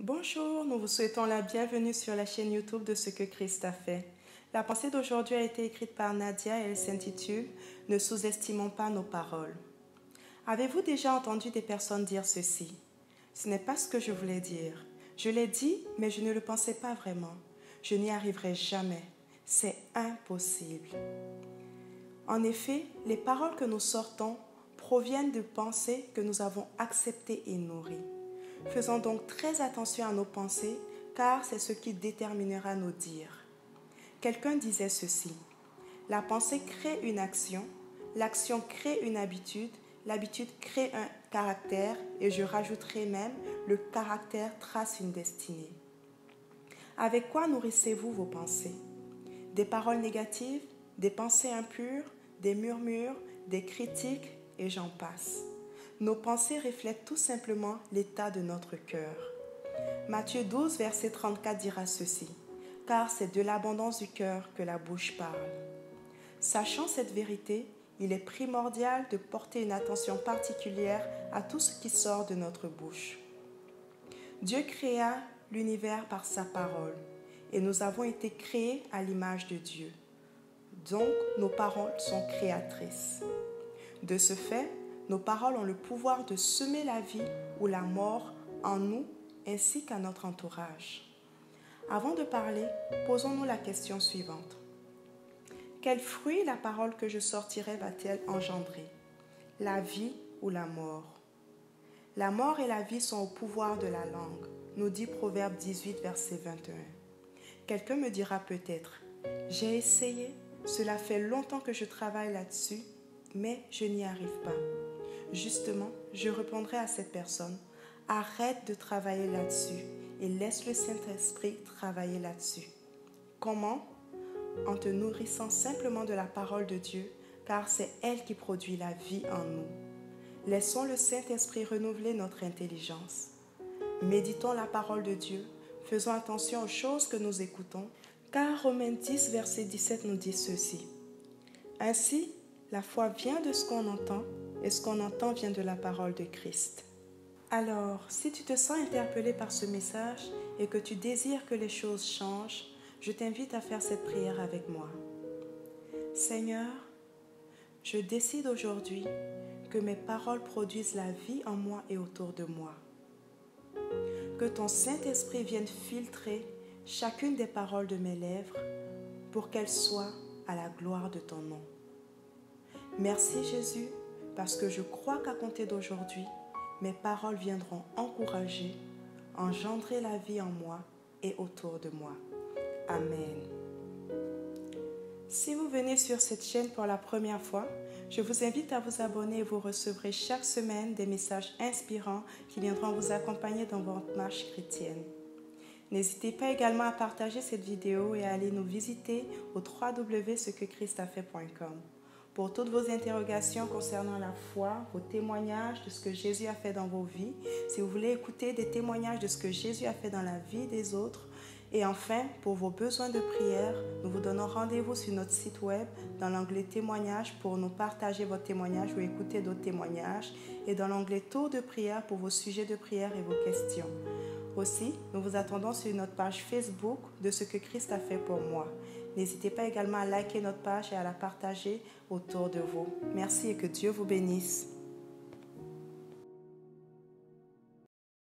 Bonjour, nous vous souhaitons la bienvenue sur la chaîne YouTube de Ce que Christ a fait. La pensée d'aujourd'hui a été écrite par Nadia et elle s'intitule « Ne sous-estimons pas nos paroles ». Avez-vous déjà entendu des personnes dire ceci? Ce n'est pas ce que je voulais dire. Je l'ai dit, mais je ne le pensais pas vraiment. Je n'y arriverai jamais. C'est impossible. En effet, les paroles que nous sortons proviennent de pensées que nous avons acceptées et nourries. Faisons donc très attention à nos pensées, car c'est ce qui déterminera nos dires. Quelqu'un disait ceci: la pensée crée une action, l'action crée une habitude, l'habitude crée un caractère, et je rajouterai même, le caractère trace une destinée. Avec quoi nourrissez-vous vos pensées? Des paroles négatives, des pensées impures, des murmures, des critiques, et j'en passe. Nos pensées reflètent tout simplement l'état de notre cœur. Matthieu 12, verset 34 dira ceci: « Car c'est de l'abondance du cœur que la bouche parle. » Sachant cette vérité, il est primordial de porter une attention particulière à tout ce qui sort de notre bouche. Dieu créa l'univers par sa parole, et nous avons été créés à l'image de Dieu. Donc, nos paroles sont créatrices. De ce fait, nos paroles ont le pouvoir de semer la vie ou la mort en nous ainsi qu'à notre entourage. Avant de parler, posons-nous la question suivante. Quel fruit la parole que je sortirai va-t-elle engendrer? La vie ou la mort? La mort et la vie sont au pouvoir de la langue, nous dit Proverbe 18, verset 21. Quelqu'un me dira peut-être: j'ai essayé, cela fait longtemps que je travaille là-dessus, mais je n'y arrive pas. Justement, je répondrai à cette personne: arrête de travailler là-dessus et laisse le Saint-Esprit travailler là-dessus. Comment? En te nourrissant simplement de la parole de Dieu, car c'est elle qui produit la vie en nous. Laissons le Saint-Esprit renouveler notre intelligence. Méditons la parole de Dieu, faisons attention aux choses que nous écoutons, car Romains 10, verset 17 nous dit ceci: ainsi, la foi vient de ce qu'on entend, et ce qu'on entend vient de la parole de Christ. Alors, si tu te sens interpellé par ce message et que tu désires que les choses changent, je t'invite à faire cette prière avec moi. Seigneur, je décide aujourd'hui que mes paroles produisent la vie en moi et autour de moi. Que ton Saint-Esprit vienne filtrer chacune des paroles de mes lèvres pour qu'elles soient à la gloire de ton nom. Merci Jésus, parce que je crois qu'à compter d'aujourd'hui, mes paroles viendront encourager, engendrer la vie en moi et autour de moi. Amen. Si vous venez sur cette chaîne pour la première fois, je vous invite à vous abonner et vous recevrez chaque semaine des messages inspirants qui viendront vous accompagner dans votre marche chrétienne. N'hésitez pas également à partager cette vidéo et à aller nous visiter au www.cequechristafait.com. Pour toutes vos interrogations concernant la foi, vos témoignages de ce que Jésus a fait dans vos vies, si vous voulez écouter des témoignages de ce que Jésus a fait dans la vie des autres, et enfin, pour vos besoins de prière, nous vous donnons rendez-vous sur notre site web dans l'onglet témoignages pour nous partager votre témoignage ou écouter d'autres témoignages, et dans l'onglet tour de prière pour vos sujets de prière et vos questions. Aussi, nous vous attendons sur notre page Facebook de Ce que Christ a fait pour moi. N'hésitez pas également à liker notre page et à la partager autour de vous. Merci et que Dieu vous bénisse.